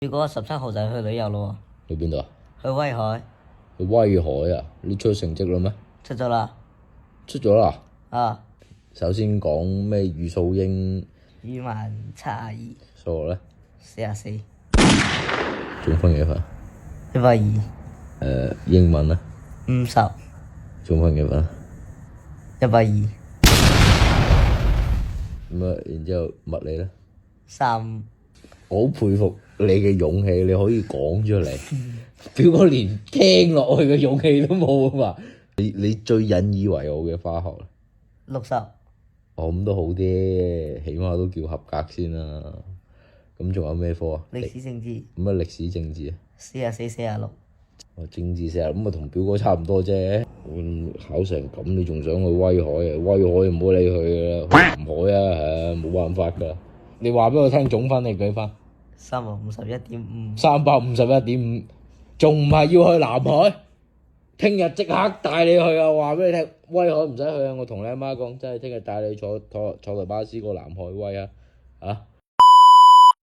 如果17號就去旅遊咯去邊度啊？去威海。去威海啊？你出成績啦咩？出咗啦。出咗啦？啊。首先講咩語數英？語文72。數學咧44。總分幾分120。英文咧50。總分幾分120。咁啊，然之後物理咧35。我好佩服你嘅勇氣，你可以講出嚟。表哥連聽落去嘅勇氣都冇啊嘛！你最引以為傲嘅化學咧60。哦，咁都好啲，起碼都叫合格先啦。咁仲有咩科啊？歷史政治。咁啊，歷史政治啊44、46。哦，政治成日咁啊，同表哥差唔多啫。考成咁，你仲想去威海啊？威海唔好理佢噶啦，去南海啊，冇辦法噶。你話俾我聽總分你幾分351.5。351.5，仲唔係要去南海？聽日即刻帶你去啊！話俾你聽，威海唔使去啊！我同你阿媽講，真係聽日帶你坐台巴士過南海威啊！啊！